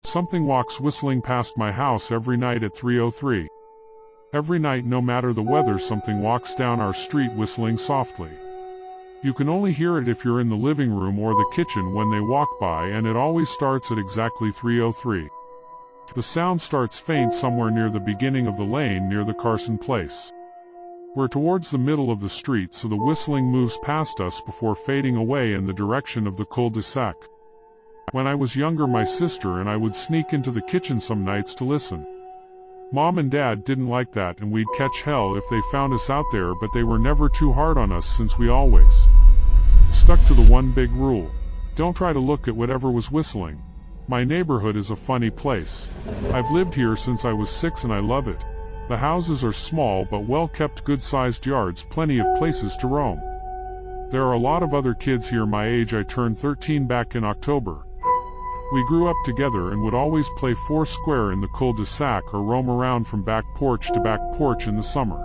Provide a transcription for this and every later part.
Something walks whistling past my house every night at 3:03. Every night, no matter the weather, something walks down our street whistling softly. You can only hear it if you're in the living room or the kitchen when they walk by, and it always starts at exactly 3:03. The sound starts faint somewhere near the beginning of the lane near the Carson place. We're towards the middle of the street, so the whistling moves past us before fading away in the direction of the cul-de-sac. When I was younger, my sister and I would sneak into the kitchen some nights to listen. Mom and Dad didn't like that, and we'd catch hell if they found us out there, but they were never too hard on us since we always stuck to the one big rule: don't try to look at whatever was whistling. My neighborhood is a funny place. I've lived here since I was 6 and I love it. The houses are small but well-kept, good-sized yards, plenty of places to roam. There are a lot of other kids here my age. I turned 13 back in October. We grew up together and would always play foursquare in the cul-de-sac or roam around from back porch to back porch in the summer.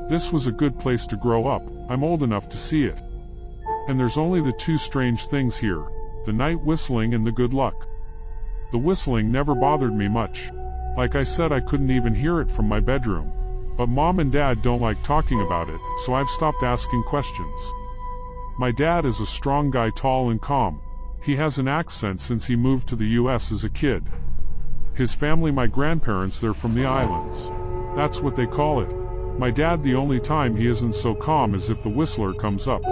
This was a good place to grow up. I'm old enough to see it. And there's only the two strange things here: the night whistling and the good luck. The whistling never bothered me much. Like I said, I couldn't even hear it from my bedroom. But Mom and Dad don't like talking about it, so I've stopped asking questions. My dad is a strong guy, tall and calm. He has an accent since he moved to the US as a kid. His family, my grandparents, they're from the islands. That's what they call it. My dad, the only time he isn't so calm is if the whistler comes up.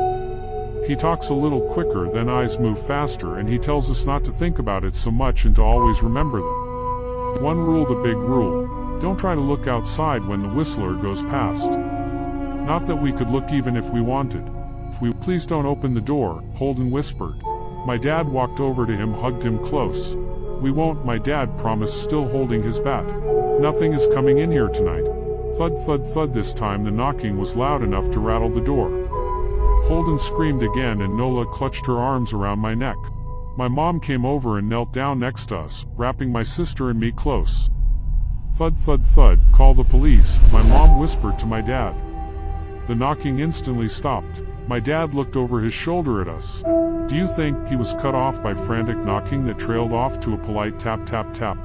He talks a little quicker, then eyes move faster, and he tells us not to think about it so much and to always remember them. One rule, the big rule: don't try to look outside when the whistler goes past. Not that we could look even if we wanted. Please don't open the door, Holden whispered. My dad walked over to him, hugged him close. We won't, my dad promised, still holding his bat. Nothing is coming in here tonight. Thud, thud, thud. This time the knocking was loud enough to rattle the door. Holden screamed again, and Nola clutched her arms around my neck. My mom came over and knelt down next to us, wrapping my sister and me close. Thud, thud, thud. Call the police, my mom whispered to my dad. The knocking instantly stopped. My dad looked over his shoulder at us. Do you think he was cut off by frantic knocking that trailed off to a polite tap, tap, tap?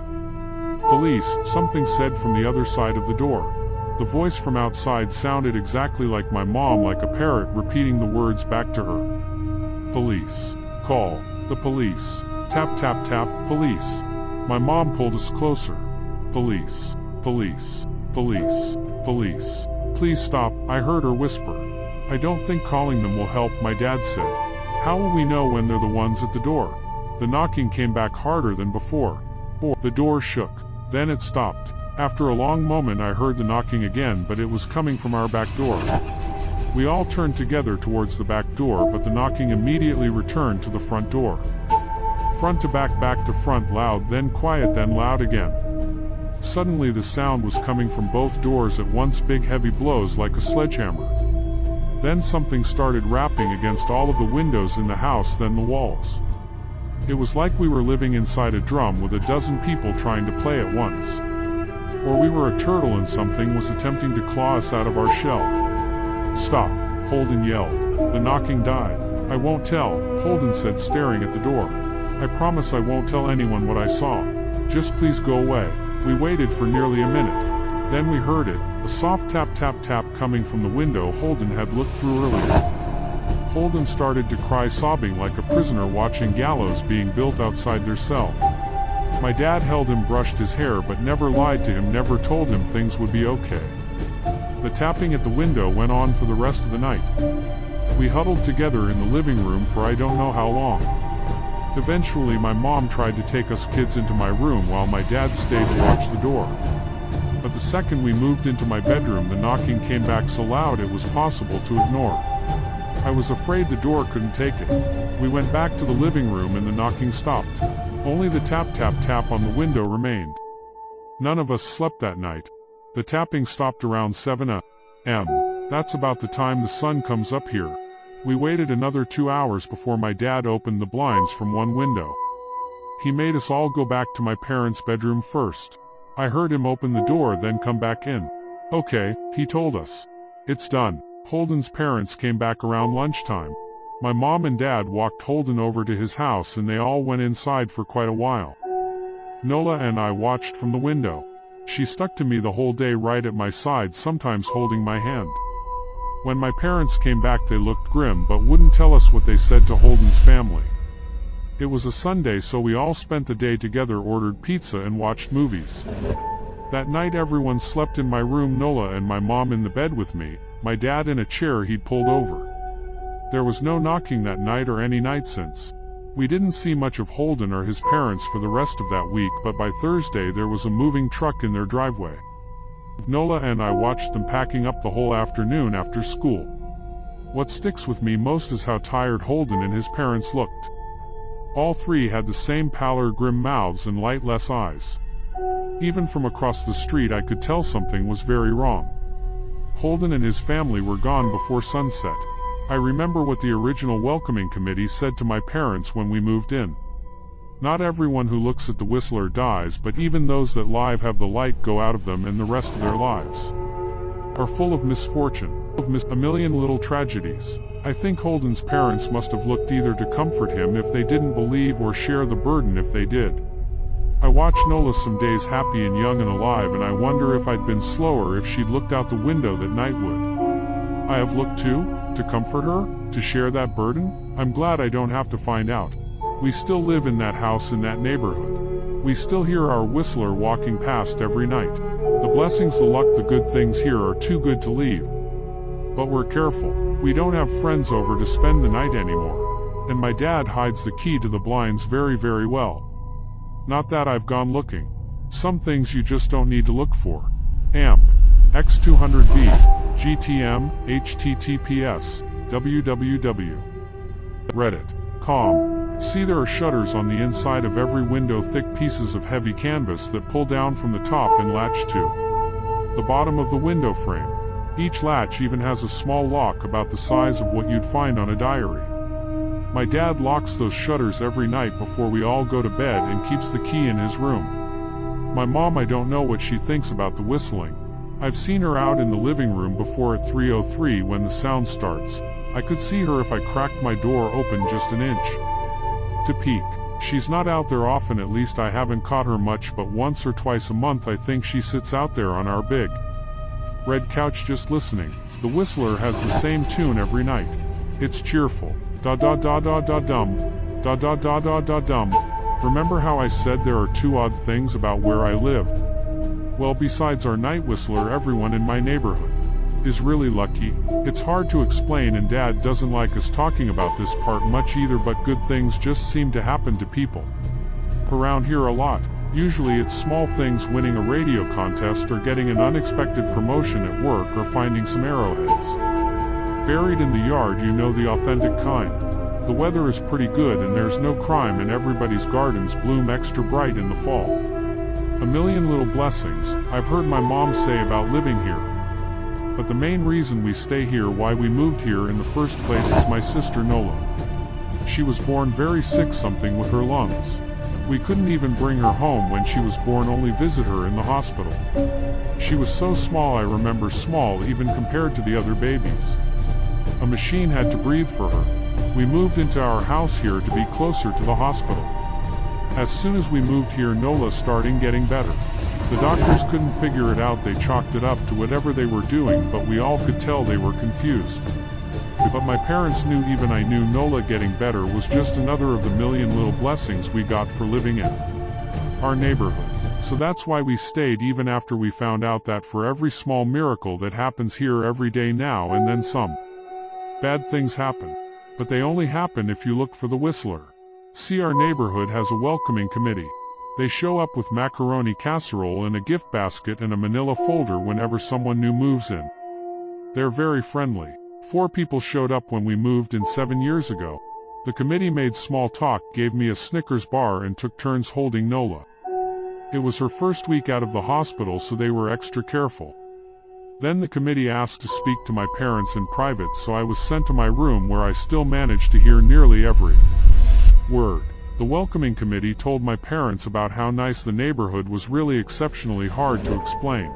Police, something said from the other side of the door. The voice from outside sounded exactly like my mom, like a parrot repeating the words back to her. Police. Call the police. Tap, tap, tap. Police. My mom pulled us closer. Police. Police. Police. Police. Please stop, I heard her whisper. I don't think calling them will help, my dad said. How will we know when they're the ones at the door? The knocking came back harder than before. The door shook. Then it stopped. After a long moment I heard the knocking again, but it was coming from our back door. We all turned together towards the back door, but the knocking immediately returned to the front door. Front to back, back to front, loud, then quiet, then loud again. Suddenly the sound was coming from both doors at once, big heavy blows like a sledgehammer. Then something started rapping against all of the windows in the house, then the walls. It was like we were living inside a drum with a dozen people trying to play at once. Or we were a turtle and something was attempting to claw us out of our shell. Stop, Holden yelled. The knocking died. I won't tell, Holden said, staring at the door. I promise I won't tell anyone what I saw. Just please go away. We waited for nearly a minute. Then we heard it, a soft tap, tap, tap coming from the window Holden had looked through earlier. Holden started to cry, sobbing like a prisoner watching gallows being built outside their cell. My dad held him, brushed his hair, but never lied to him, never told him things would be okay. The tapping at the window went on for the rest of the night. We huddled together in the living room for I don't know how long. Eventually my mom tried to take us kids into my room while my dad stayed to watch the door. But the second we moved into my bedroom, the knocking came back so loud it was possible to ignore. I was afraid the door couldn't take it. We went back to the living room and the knocking stopped. Only the tap, tap, tap on the window remained. None of us slept that night. The tapping stopped around 7 a.m. That's about the time the sun comes up here. We waited another 2 hours before my dad opened the blinds from one window. He made us all go back to my parents' bedroom first. I heard him open the door, then come back in. Okay, he told us. It's done. Holden's parents came back around lunchtime. My mom and dad walked Holden over to his house and they all went inside for quite a while. Nola and I watched from the window. She stuck to me the whole day, right at my side, sometimes holding my hand. When my parents came back they looked grim but wouldn't tell us what they said to Holden's family. It was a Sunday, so we all spent the day together, ordered pizza and watched movies. That night everyone slept in my room, Nola and my mom in the bed with me, my dad in a chair he'd pulled over. There was no knocking that night or any night since. We didn't see much of Holden or his parents for the rest of that week, but by Thursday there was a moving truck in their driveway. Nola and I watched them packing up the whole afternoon after school. What sticks with me most is how tired Holden and his parents looked. All three had the same pallor, grim mouths and lightless eyes. Even from across the street I could tell something was very wrong. Holden and his family were gone before sunset. I remember what the original welcoming committee said to my parents when we moved in. Not everyone who looks at the Whistler dies, but even those that live have the light go out of them, and the rest of their lives are full of misfortune, a million little tragedies. I think Holden's parents must have looked either to comfort him if they didn't believe or share the burden if they did. I watch Nola some days happy and young and alive, and I wonder if I'd been slower if she'd looked out the window that night. Would I have looked too? To comfort her? To share that burden? I'm glad I don't have to find out. We still live in that house, in that neighborhood. We still hear our Whistler walking past every night. The blessings, the luck, the good things here are too good to leave. But we're careful. We don't have friends over to spend the night anymore. And my dad hides the key to the blinds very, very well. Not that I've gone looking. Some things you just don't need to look for. AMP. X200B. GTM. HTTPS. www. Reddit. Com. See, there are shutters on the inside of every window, thick pieces of heavy canvas that pull down from the top and latch to the bottom of the window frame. Each latch even has a small lock about the size of what you'd find on a diary. My dad locks those shutters every night before we all go to bed and keeps the key in his room. My mom, I don't know what she thinks about the whistling. I've seen her out in the living room before at 3:03 when the sound starts. I could see her if I cracked my door open just an inch to peek. She's not out there often, at least I haven't caught her much, but once or twice a month I think she sits out there on our big red couch just listening. The Whistler has the same tune every night. It's cheerful. Da da da da da dum. Da da da da da dum. Remember how I said there are two odd things about where I live? Well, besides our night whistler, everyone in my neighborhood is really lucky. It's hard to explain, and Dad doesn't like us talking about this part much either, but good things just seem to happen to people around here a lot. Usually it's small things, winning a radio contest or getting an unexpected promotion at work or finding some arrowheads buried in the yard, you know, the authentic kind. The weather is pretty good and there's no crime, and everybody's gardens bloom extra bright in the fall. A million little blessings, I've heard my mom say about living here. But the main reason we stay here, why we moved here in the first place, is my sister Nola. She was born very sick, something with her lungs. We couldn't even bring her home when she was born, only visit her in the hospital. She was so small, I remember, small even compared to the other babies. A machine had to breathe for her. We moved into our house here to be closer to the hospital. As soon as we moved here, Nola started getting better. The doctors couldn't figure it out, they chalked it up to whatever they were doing, but we all could tell they were confused. But my parents knew, even I knew, Nola getting better was just another of the million little blessings we got for living in our neighborhood. So that's why we stayed, even after we found out that for every small miracle that happens here every day, now and then some bad things happen. But they only happen if you look for the Whistler. See, our neighborhood has a welcoming committee. They show up with macaroni casserole and a gift basket and a manila folder whenever someone new moves in. They're very friendly. 4 people showed up when we moved in 7 years ago. The committee made small talk, gave me a Snickers bar, and took turns holding Nola. It was her first week out of the hospital, so they were extra careful. Then the committee asked to speak to my parents in private, so I was sent to my room, where I still managed to hear nearly every word. The welcoming committee told my parents about how nice the neighborhood was, really exceptionally hard to explain.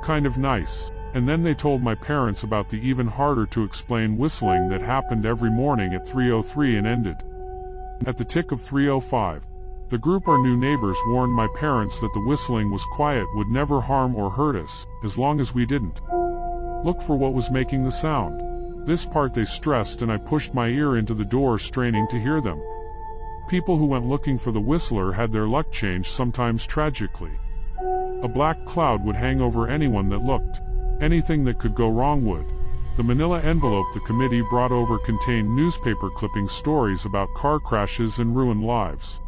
Kind of nice. And then they told my parents about the even harder to explain whistling that happened every morning at 3:03 and ended at the tick of 3:05. The group Our New Neighbors warned my parents that the whistling was quiet, would never harm or hurt us, as long as we didn't look for what was making the sound. This part they stressed, and I pushed my ear into the door, straining to hear them. People who went looking for the whistler had their luck changed, sometimes tragically. A black cloud would hang over anyone that looked. Anything that could go wrong would. The manila envelope the committee brought over contained newspaper clippings, stories about car crashes and ruined lives,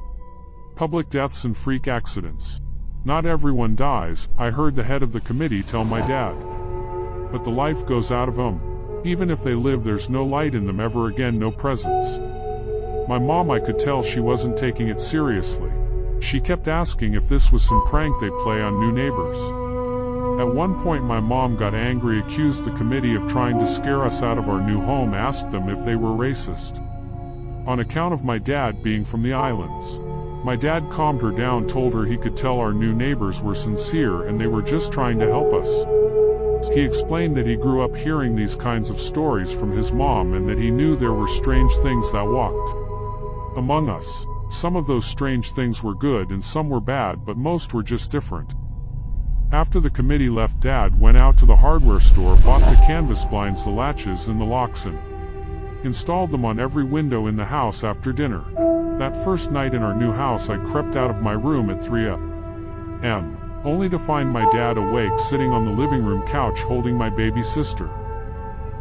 public deaths and freak accidents. Not everyone dies, I heard the head of the committee tell my dad. But the life goes out of them. Even if they live, there's no light in them ever again, no presence. My mom, I could tell she wasn't taking it seriously. She kept asking if this was some prank they play on New Neighbors. At one point my mom got angry, accused the committee of trying to scare us out of our new home, asked them if they were racist on account of my dad being from the islands. My dad calmed her down, told her he could tell Our New Neighbors were sincere and they were just trying to help us. He explained that he grew up hearing these kinds of stories from his mom and that he knew there were strange things that walked among us. Some of those strange things were good and some were bad, but most were just different. After the committee left, Dad went out to the hardware store, bought the canvas blinds, the latches and the locks, and installed them on every window in the house after dinner. That first night in our new house, I crept out of my room at 3 a.m. only to find my dad awake, sitting on the living room couch holding my baby sister.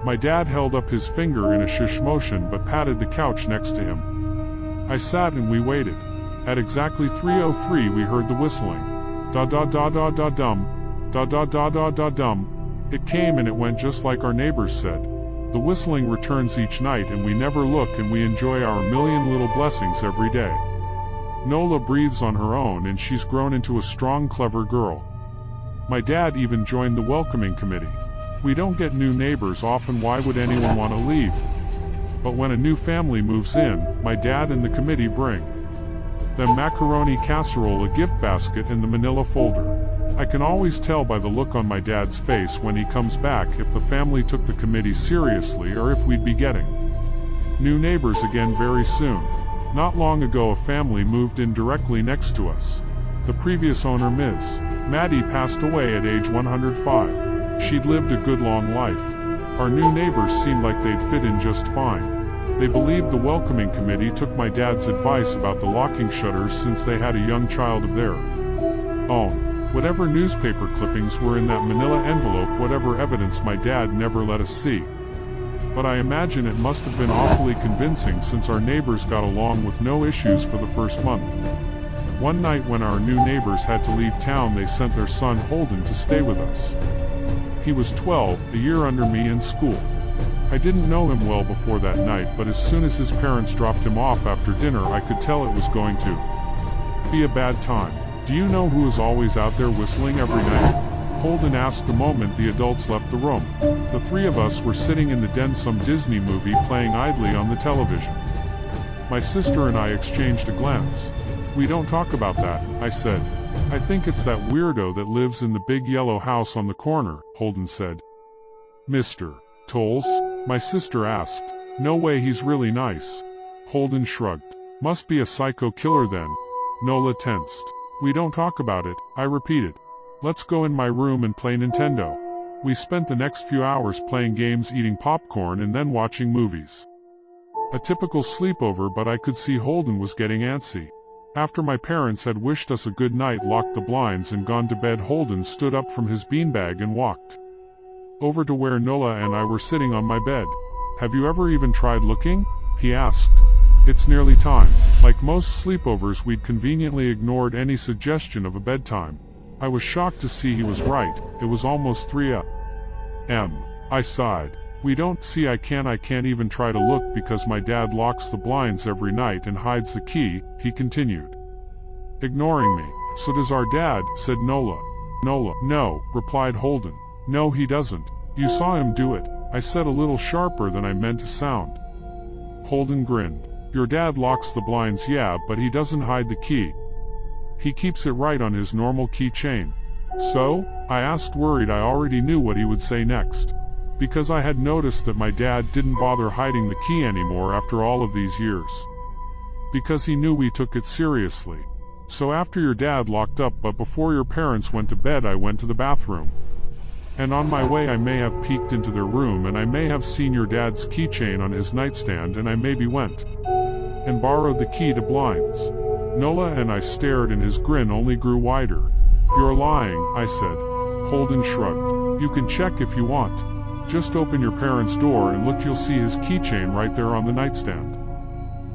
My dad held up his finger in a shush motion but patted the couch next to him. I sat and we waited. At exactly 3:03 we heard the whistling. Da-da-da-da-da-dum, da-da-da-da-da-dum. It came and it went just like our neighbors said. The whistling returns each night and we never look, and we enjoy our million little blessings every day. Nola breathes on her own and she's grown into a strong, clever girl. My dad even joined the welcoming committee. We don't get new neighbors often, why would anyone want to leave? But when a new family moves in, my dad and the committee bring them macaroni casserole, a gift basket and the manila folder. I can always tell by the look on my dad's face when he comes back if the family took the committee seriously or if we'd be getting new neighbors again very soon. Not long ago a family moved in directly next to us. The previous owner, Ms. Maddie, passed away at age 105. She'd lived a good long life. Our new neighbors seemed like they'd fit in just fine. They believed the welcoming committee took my dad's advice about the locking shutters since they had a young child of their own. Whatever newspaper clippings were in that manila envelope, whatever evidence, my dad never let us see. But I imagine it must have been awfully convincing, since our neighbors got along with no issues for the first month. One night when our new neighbors had to leave town, they sent their son Holden to stay with us. He was 12, a year under me in school. I didn't know him well before that night, but as soon as his parents dropped him off after dinner, I could tell it was going to be a bad time. Do you know who is always out there whistling every night? Holden asked the moment the adults left the room. The three of us were sitting in the den, some Disney movie playing idly on the television. My sister and I exchanged a glance. We don't talk about that, I said. I think it's that weirdo that lives in the big yellow house on the corner, Holden said. Mr. Tolles? My sister asked. No way, he's really nice. Holden shrugged. Must be a psycho killer then. Nola tensed. We don't talk about it, I repeated. Let's go in my room and play Nintendo. We spent the next few hours playing games, eating popcorn, and then watching movies. A typical sleepover, but I could see Holden was getting antsy. After my parents had wished us a good night, locked the blinds, and gone to bed, Holden stood up from his beanbag and walked over to where Nola and I were sitting on my bed. Have you ever even tried looking? He asked. It's nearly time. Like most sleepovers, we'd conveniently ignored any suggestion of a bedtime. I was shocked to see he was right. It was almost 3 a.m. I sighed. We don't see, I can't even try to look because my dad locks the blinds every night and hides the key, he continued, ignoring me. So does our dad, said Nola. Nola. No, replied Holden. No, he doesn't. You saw him do it, I said a little sharper than I meant to sound. Holden grinned. Your dad locks the blinds, yeah, but he doesn't hide the key. He keeps it right on his normal keychain. So? I asked, worried. I already knew what he would say next, because I had noticed that my dad didn't bother hiding the key anymore after all of these years. because he knew we took it seriously. So after your dad locked up but before your parents went to bed, I went to the bathroom. And on my way I may have peeked into their room, and I may have seen your dad's keychain on his nightstand, and I maybe went and borrowed the key to blinds. Nola and I stared, and his grin only grew wider. You're lying, I said. Holden shrugged. You can check if you want. Just open your parents' door and look, you'll see his keychain right there on the nightstand.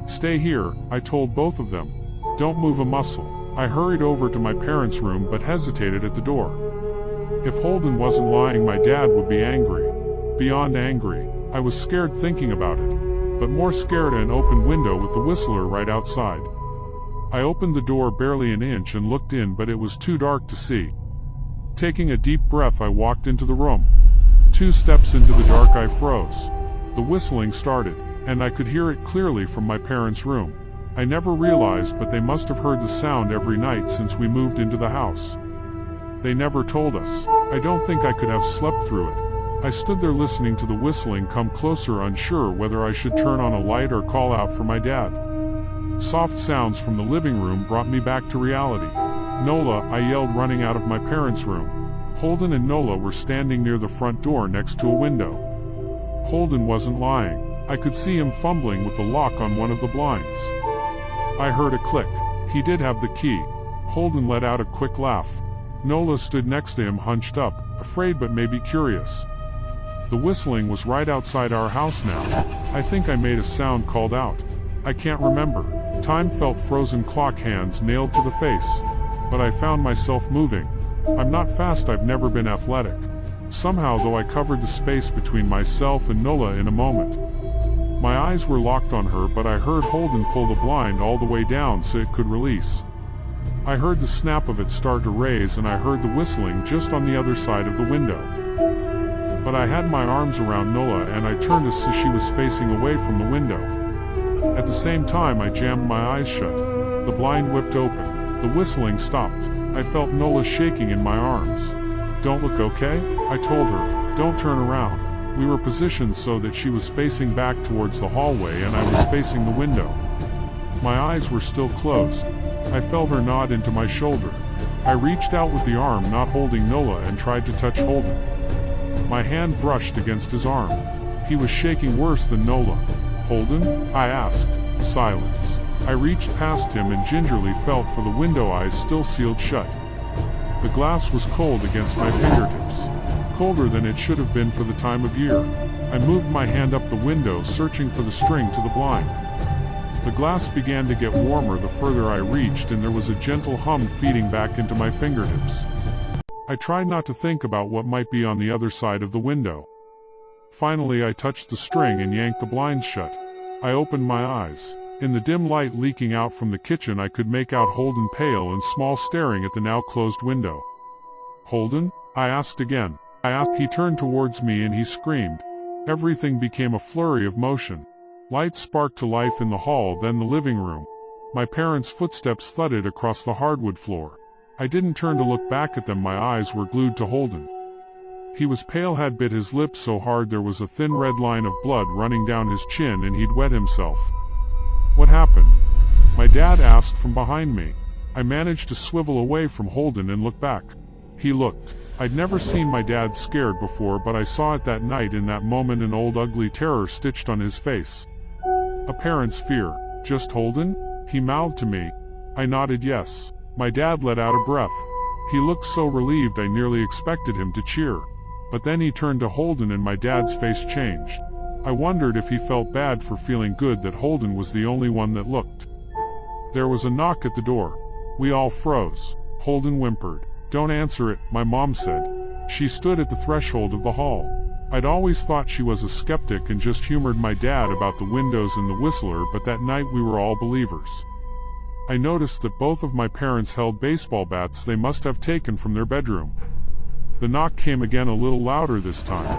Stay here, I told both of them. Don't move a muscle. I hurried over to my parents' room but hesitated at the door. If Holden wasn't lying, my dad would be angry. Beyond angry. I was scared thinking about it, but more scared at an open window with the whistler right outside. I opened the door barely an inch and looked in, but it was too dark to see. Taking a deep breath, I walked into the room. 2 steps into the dark, I froze. The whistling started, and I could hear it clearly from my parents' room. I never realized, but they must have heard the sound every night since we moved into the house. They never told us. I don't think I could have slept through it. I stood there listening to the whistling come closer, unsure whether I should turn on a light or call out for my dad. Soft sounds from the living room brought me back to reality. Nola, I yelled, running out of my parents' room. Holden and Nola were standing near the front door next to a window. Holden wasn't lying. I could see him fumbling with the lock on one of the blinds. I heard a click. He did have the key. Holden let out a quick laugh. Nola stood next to him, hunched up, afraid but maybe curious. The whistling was right outside our house now. I think I made a sound, called out. I can't remember. Time felt frozen, clock hands nailed to the face. But I found myself moving. I'm not fast, I've never been athletic. Somehow though, I covered the space between myself and Nola in a moment. My eyes were locked on her, but I heard Holden pull the blind all the way down so it could release. I heard the snap of it start to raise, and I heard the whistling just on the other side of the window. But I had my arms around Nola and I turned as she was facing away from the window. At the same time I jammed my eyes shut. The blind whipped open. The whistling stopped. I felt Nola shaking in my arms. Don't look, okay? I told her. Don't turn around. We were positioned so that she was facing back towards the hallway and I was facing the window. My eyes were still closed. I felt her nod into my shoulder. I reached out with the arm not holding Nola and tried to touch Holden. My hand brushed against his arm. He was shaking worse than Nola. Holden? I asked. Silence. I reached past him and gingerly felt for the window, eyes still sealed shut. The glass was cold against my fingertips. Colder than it should have been for the time of year. I moved my hand up the window, searching for the string to the blind. The glass began to get warmer the further I reached, and there was a gentle hum feeding back into my fingertips. I tried not to think about what might be on the other side of the window. Finally I touched the string and yanked the blinds shut. I opened my eyes. In the dim light leaking out from the kitchen I could make out Holden, pale and small, staring at the now closed window. Holden? I asked again. He turned towards me and he screamed. Everything became a flurry of motion. Lights sparked to life in the hall, then the living room. My parents' footsteps thudded across the hardwood floor. I didn't turn to look back at them, my eyes were glued to Holden. He was pale, had bit his lip so hard there was a thin red line of blood running down his chin, and he'd wet himself. What happened? My dad asked from behind me. I managed to swivel away from Holden and look back. He looked. I'd never seen my dad scared before, but I saw it that night, in that moment, an old ugly terror stitched on his face. A parent's fear. Just Holden? He mouthed to me. I nodded yes. My dad let out a breath. He looked so relieved I nearly expected him to cheer. But then he turned to Holden and my dad's face changed. I wondered if he felt bad for feeling good that Holden was the only one that looked. There was a knock at the door. We all froze. Holden whimpered. Don't answer it, my mom said. She stood at the threshold of the hall. I'd always thought she was a skeptic and just humored my dad about the windows and the whistler, but that night we were all believers. I noticed that both of my parents held baseball bats they must have taken from their bedroom. The knock came again, a little louder this time.